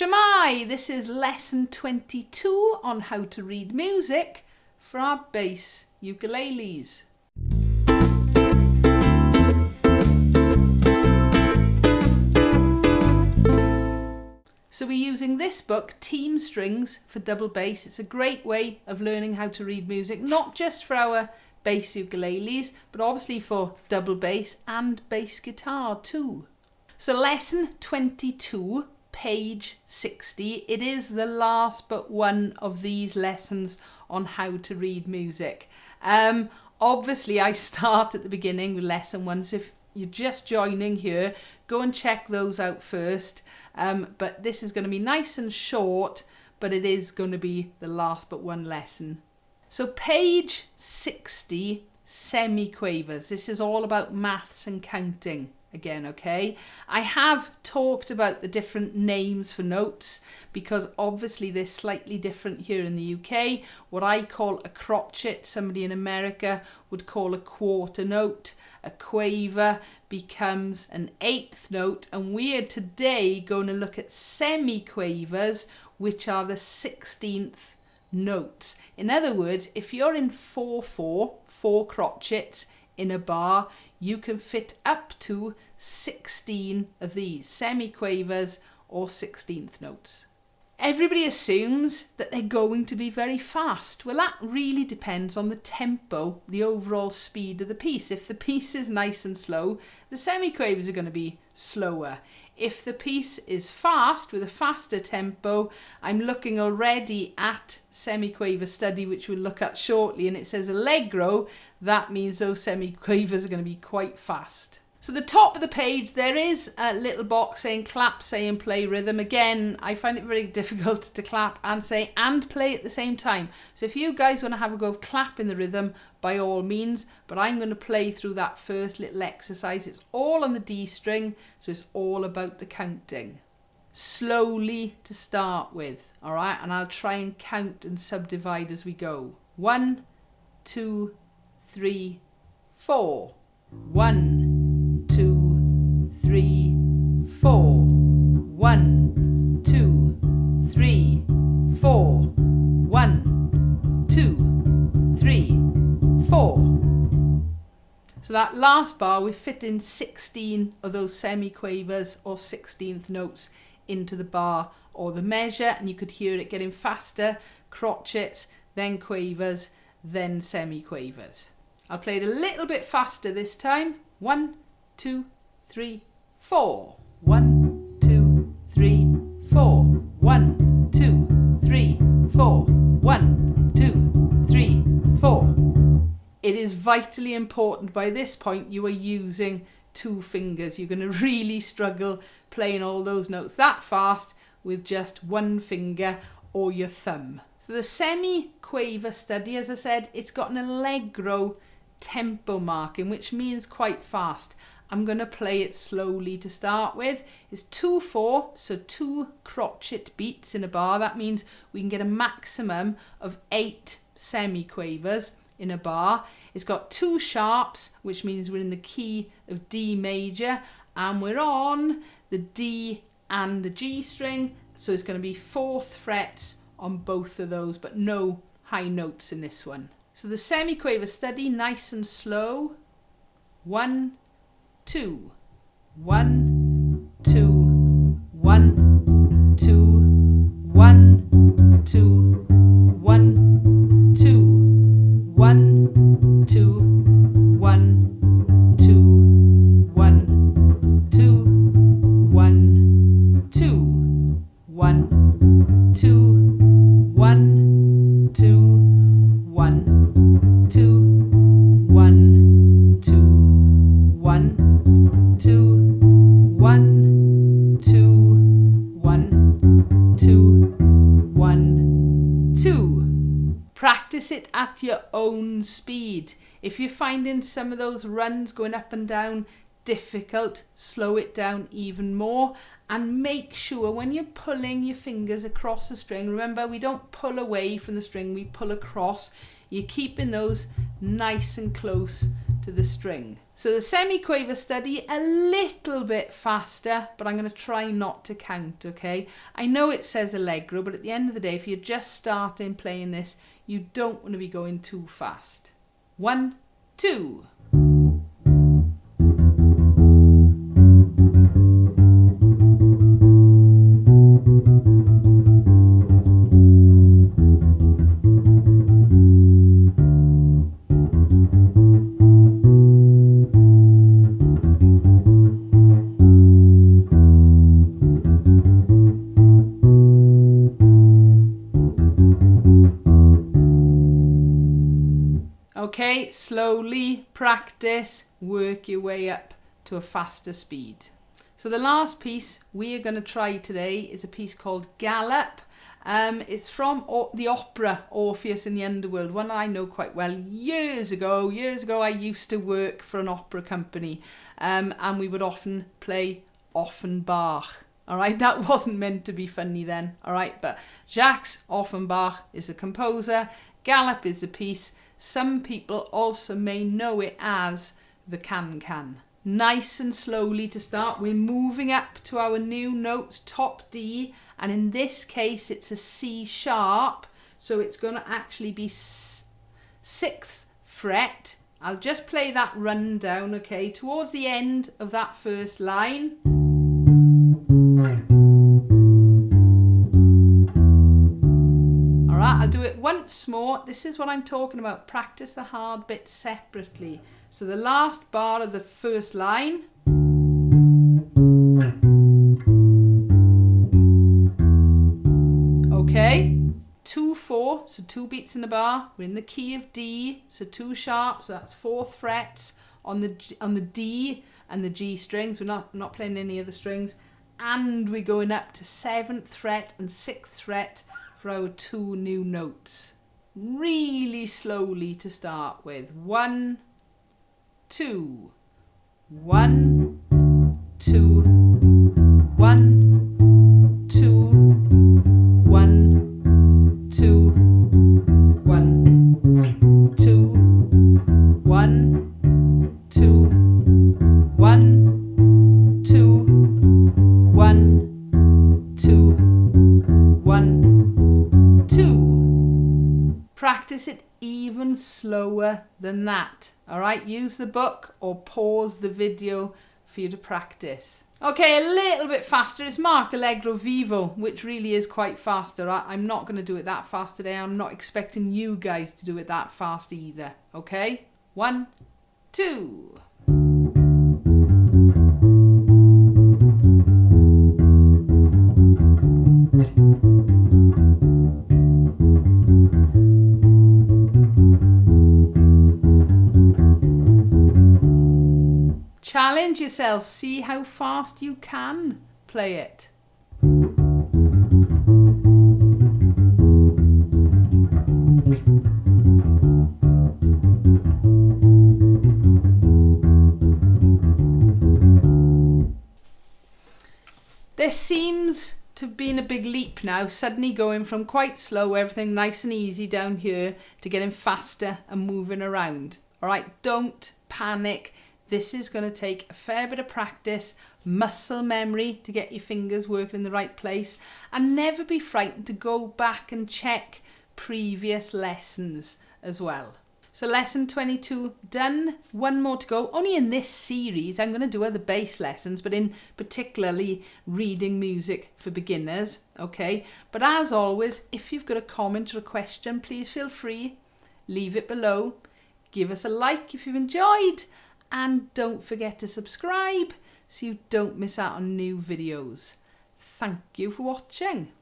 Shemai, this is lesson 22 on how to read music for our bass ukuleles. So we're using this book, Team Strings for Double Bass. It's a great way of learning how to read music, not just for our bass ukuleles, but obviously for double bass and bass guitar too. So lesson 22, page 60. It is the last but one of these lessons on how to read music. Obviously I start at the beginning with lesson 1, so if you're just joining here, go and check those out first. But this is going to be nice and short, but it is going to be the last but one lesson. So page 60, semiquavers. This is all about maths and counting again, okay? I have talked about the different names for notes because obviously they're slightly different here in the UK. What I call a crotchet, somebody in America would call a quarter note. A quaver becomes an eighth note, and we are today going to look at semiquavers, which are the 16th notes. In other words, if you're in 4/4, 4 crotchets in a bar, you can fit up to 16 of these semiquavers or 16th notes. Everybody assumes that they're going to be very fast. Well, that really depends on the tempo, the overall speed of the piece. If the piece is nice and slow, the semiquavers are going to be slower. If the piece is fast, with a faster tempo, I'm looking already at Semiquaver Study, which we'll look at shortly, and it says allegro. That means those semiquavers are going to be quite fast. So the top of the page, there is a little box saying clap, say and play rhythm. Again, I find it very difficult to clap and say and play at the same time. So if you guys want to have a go of clapping the rhythm, by all means, but I'm going to play through that first little exercise. It's all on the D string, so it's all about the counting. Slowly to start with, all right? And I'll try and count and subdivide as we go. 1, 2, 3, 4. 1, 2, 3, 4. 1, 2, 3, 4. 1, 2, 3, 4. So that last bar, we fit in 16 of those semiquavers or 16th notes into the bar or the measure, and you could hear it getting faster, crotchets, then quavers, then semiquavers. I'll play it a little bit faster this time. 1, 2, 3, 4. 1, 2, 3, 4. 1, 2, 3, 4. 1, 2, 3, 4. It is vitally important by this point you are using 2 fingers. You're going to really struggle playing all those notes that fast with just 1 finger or your thumb. So the Semiquaver Study, as I said, it's got an allegro tempo marking, which means quite fast. I'm going to play it slowly to start with. It's 2/4, so 2 crotchet beats in a bar. That means we can get a maximum of 8 semiquavers in a bar. It's got 2 sharps, which means we're in the key of D major, and we're on the D and the G string, so it's going to be 4th frets on both of those, but no high notes in this one. So the Semiquaver Study, nice and slow. 1, 2. 1, 2. 1, 2. 1, 2. 1, 2. 1, 2. 1, 2. 1, 2. 1, 2. 1, 2. 1, 2. 1, 2, 1, 2, 1, 2, 1, 2, 1, 2, 1, 2. Practice it at your own speed. If you're finding some of those runs going up and down difficult, slow it down even more, and make sure when you're pulling your fingers across the string, remember we don't pull away from the string, we pull across. You're keeping those nice and close to the string. So the Semiquaver Study, a little bit faster, but I'm going to try not to count, okay? I know it says Allegro, but at the end of the day, if you're just starting playing this, you don't want to be going too fast. 1, 2. Okay, slowly practice, work your way up to a faster speed. So the last piece we are going to try today is a piece called Gallop. It's from the opera Orpheus in the Underworld, one I know quite well. Years ago I used to work for an opera company, and we would often play Offenbach. All right, that wasn't meant to be funny then. All right, but Jacques Offenbach is the composer. Gallop is the piece. Some people also may know it as the can-can. Nice and slowly to start. We're moving up to our new notes, top D, and in this case it's a C sharp, so it's going to actually be 6th fret. I'll just play that rundown, okay, towards the end of that first line. I'll do it once more. This is what I'm talking about. Practice the hard bits separately. So the last bar of the first line. Okay. 2, 4. So 2 beats in the bar. We're in the key of D. So 2 sharps. So that's 4th frets on the D and the G strings. We're not playing any other strings. And we're going up to 7th fret and 6th fret for our 2 new notes. Really slowly to start with. 1, 2. 1, 2. 1, 2. 1, 2. 1, 2. 1, 2. 1, 2. 1, 2. 1, 2. Practice it even slower than that. All right, use the book or pause the video for you to practice. Okay, a little bit faster. It's marked Allegro Vivo, which really is quite faster. I'm not going to do it that fast today. I'm not expecting you guys to do it that fast either. Okay, 1, 2. Challenge yourself, see how fast you can play it. There seems to have been a big leap now, suddenly going from quite slow, everything nice and easy down here, to getting faster and moving around. All right, don't panic. This is going to take a fair bit of practice, muscle memory to get your fingers working in the right place, and never be frightened to go back and check previous lessons as well. So lesson 22 done, 1 more to go. Only in this series, I'm going to do other bass lessons, but in particularly reading music for beginners, okay? But as always, if you've got a comment or a question, please feel free, leave it below. Give us a like if you've enjoyed. And don't forget to subscribe so you don't miss out on new videos. Thank you for watching.